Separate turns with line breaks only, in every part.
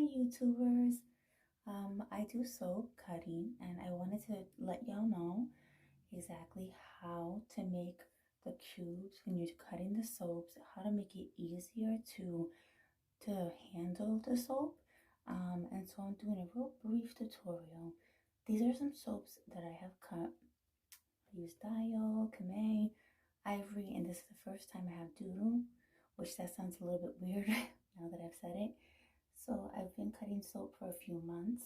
YouTubers. I do soap cutting and I wanted to let y'all know exactly how to make the cubes when you're cutting the soaps, how to make it easier to handle the soap. And so I'm doing a real brief tutorial. These are some soaps that I have cut. I use Dial, Kamei, Ivory, and this is the first time I have Doodle, which that sounds a little bit weird now that I've said it. So I've been cutting soap for a few months,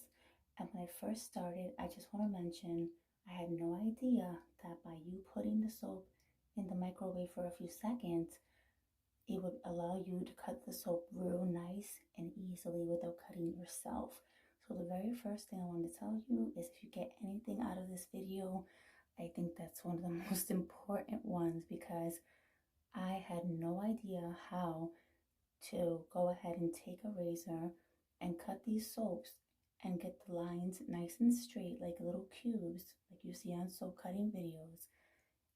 and when I first started, I just want to mention I had no idea that by you putting the soap in the microwave for a few seconds, it would allow you to cut the soap real nice and easily without cutting yourself. So the very first thing I want to tell you is if you get anything out of this video, I think that's one of the most important ones because I had no idea how to go ahead and take a razor and cut these soaps and get the lines nice and straight like little cubes like you see on soap cutting videos.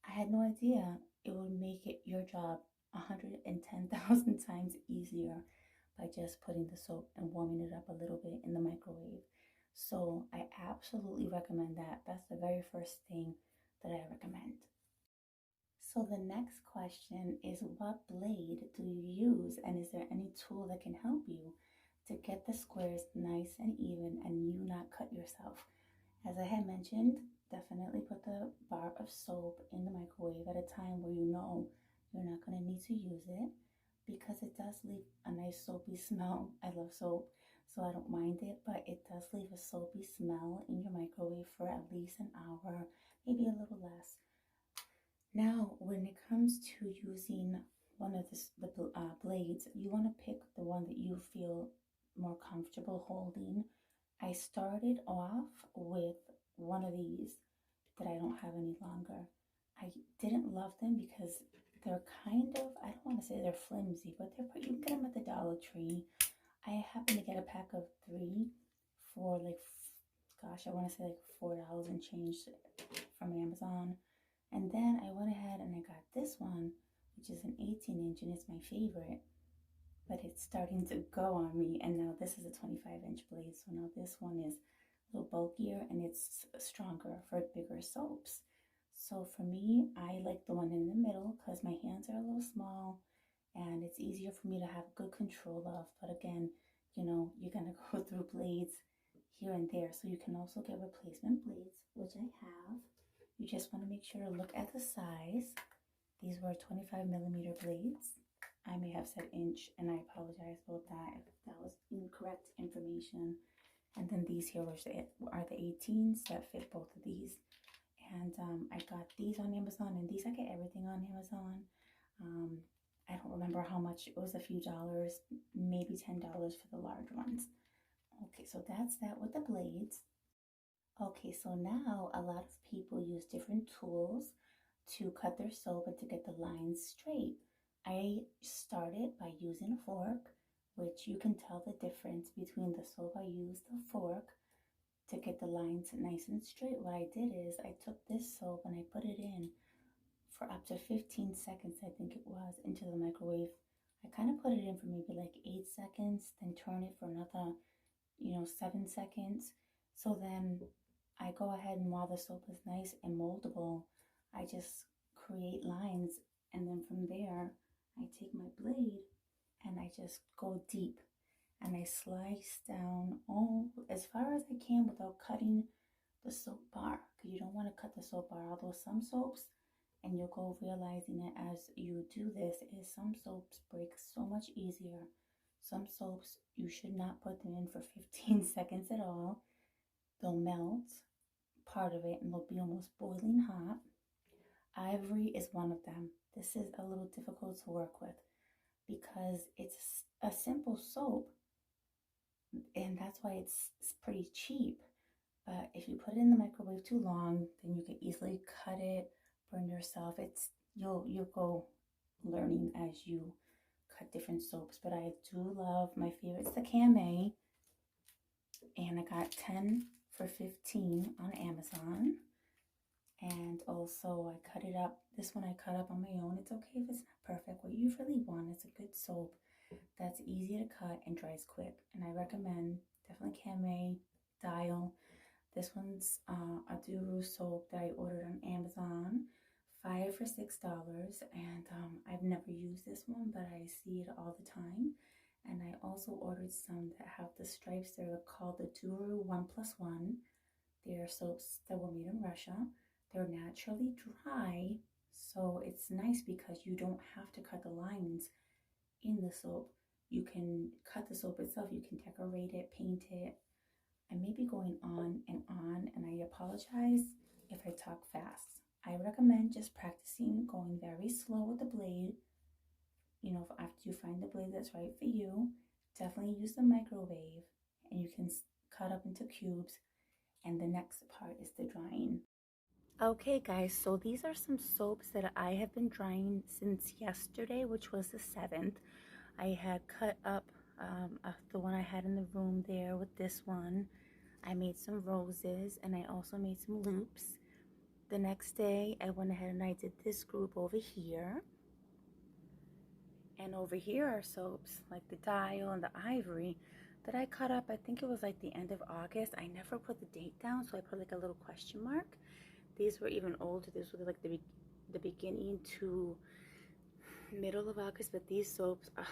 I had no idea it would make it your job 110,000 times easier by just putting the soap and warming it up a little bit in the microwave. So I absolutely recommend that. That's the very first thing that I recommend. So the next question is, what blade do you use, and is there any tool that can help you to get the squares nice and even and you not cut yourself? As I had mentioned, definitely put the bar of soap in the microwave at a time where you know you're not going to need to use it because it does leave a nice soapy smell. I love soap, so I don't mind it, but it does leave a soapy smell in your microwave for at least an hour, maybe a little less. Now, when it comes to using one of the blades, you want to pick the one that you feel more comfortable holding. I started off with one of these that I don't have any longer. I didn't love them because they're kind of, I don't want to say they're flimsy, but you can get them at the Dollar Tree. I happened to get a pack of 3 for like, gosh, I want to say like $4 and change from Amazon. And then I went ahead and I got this one, which is an 18-inch and it's my favorite, but it's starting to go on me. And now this is a 25-inch blade. So now this one is a little bulkier and it's stronger for bigger soaps. So for me, I like the one in the middle because my hands are a little small and it's easier for me to have good control of. But again, you know, you're going to go through blades here and there. So you can also get replacement blades, which I have. You just want to make sure to look at the size. These were 25mm blades. I may have said inch, and I apologize about that if that was incorrect information. And then these here are the 18s that fit both of these. And I got these on Amazon, and these I get everything on Amazon. I don't remember how much. It was a few dollars, maybe $10 for the large ones. Okay, so that's that with the blades. Okay, so now a lot of people use different tools to cut their soap and to get the lines straight. I started by using a fork, which you can tell the difference between the soap I used the fork to get the lines nice and straight. What I did is I took this soap and I put it in for up to 15 seconds, I think it was, into the microwave. I kind of put it in for maybe like 8 seconds, then turn it for another, 7 seconds. So then I go ahead and while the soap is nice and moldable, I just create lines, and then from there I take my blade and I just go deep and I slice down all as far as I can without cutting the soap bar, because you don't want to cut the soap bar. Although some soaps, and you'll go realizing it as you do this, is some soaps break so much easier. Some soaps you should not put them in for 15 seconds at all. They'll melt part of it and they'll be almost boiling hot. Ivory is one of them. This is a little difficult to work with because it's a simple soap, and that's why it's pretty cheap. But if you put it in the microwave too long, then you can easily cut it, burn yourself. You'll go learning as you cut different soaps. But I do love, my favorite's the Kamei, and I got 10 for 15 on Amazon. And also I cut it up. This one I cut up on my own. It's okay if it's not perfect. What you really want is a good soap that's easy to cut and dries quick. And I recommend definitely Came Dial. This one's a Duru soap that I ordered on Amazon, 5 for $6. And I've never used this one, but I see it all the time. And I also ordered some that have the stripes. They're called the Duru 1+1. They're soaps that were made in Russia. They're naturally dry, so it's nice because you don't have to cut the lines in the soap. You can cut the soap itself, you can decorate it, paint it. I may be going on, and I apologize if I talk fast. I recommend just practicing going very slow with the blade. You know, after you find the blade that's right for you, definitely use the microwave, and you can cut up into cubes. And the next part is the drying. Okay guys, so these are some soaps that I have been drying since yesterday, which was the 7th. I had cut up the one I had in the room there with this one. I made some roses, and I also made some loops. The next day I went ahead and I did this group over here. And over here are soaps like the Dial and the Ivory that I cut up. I think it was like the end of August. I never put the date down, so I put like a little question mark. These were even older. This was like the beginning to middle of August. But these soaps, oh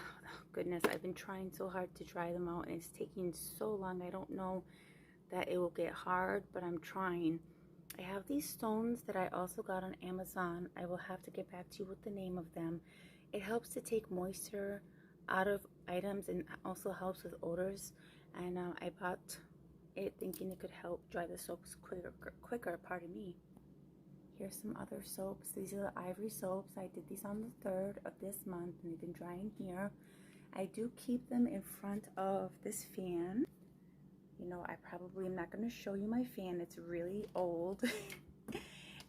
goodness, I've been trying so hard to dry them out, and it's taking so long. I don't know that it will get hard, but I'm trying. I have these stones that I also got on Amazon. I will have to get back to you with the name of them. It helps to take moisture out of items and also helps with odors. And I bought it thinking it could help dry the soaps quicker, pardon me. Here's some other soaps. These are the Ivory soaps. I did these on the 3rd of this month, and they've been drying here. I do keep them in front of this fan. You know, I probably am not going to show you my fan. It's really old.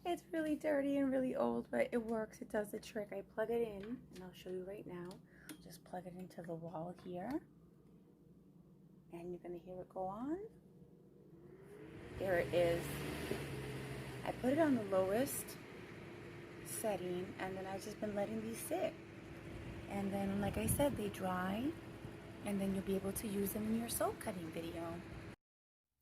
It's really dirty and really old, but it works. It does the trick. I plug it in, and I'll show you right now. Just plug it into the wall here, and you're going to hear it go on. There it is. I put it on the lowest setting, and then I've just been letting these sit. And then, like I said, they dry, and then you'll be able to use them in your soap cutting video.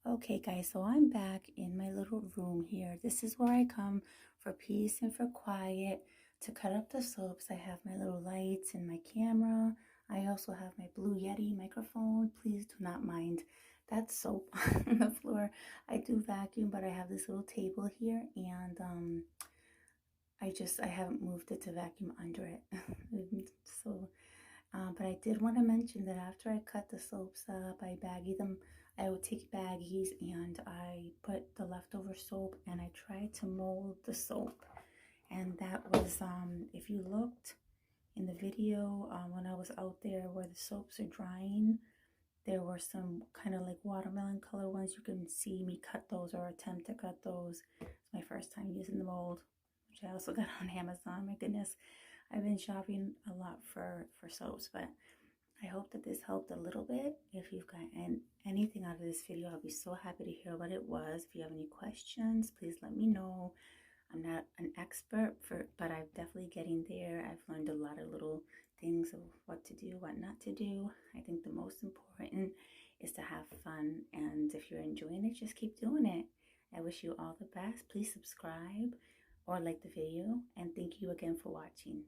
Okay guys, so I'm back in my little room here. This is where I come for peace and for quiet to cut up the soaps. I have my little lights and my camera. I also have my blue Yeti microphone. Please do not mind that soap on the floor. I do vacuum, but I have this little table here, and I haven't moved it to vacuum under it. So but I did want to mention that after I cut the soaps up, I baggie them. I would take baggies and I put the leftover soap, and I tried to mold the soap. And that was, if you looked in the video when I was out there where the soaps are drying, there were some kind of like watermelon color ones. You can see me cut those or attempt to cut those. It's my first time using the mold, which I also got on Amazon. My goodness, I've been shopping a lot for soaps, but I hope that this helped a little bit. If you've got anything out of this video, I'll be so happy to hear what it was. If you have any questions, please let me know. I'm not an expert, but I'm definitely getting there. I've learned a lot of little things of what to do, what not to do. I think the most important is to have fun, and if you're enjoying it, just keep doing it. I wish you all the best. Please subscribe or like the video, and thank you again for watching.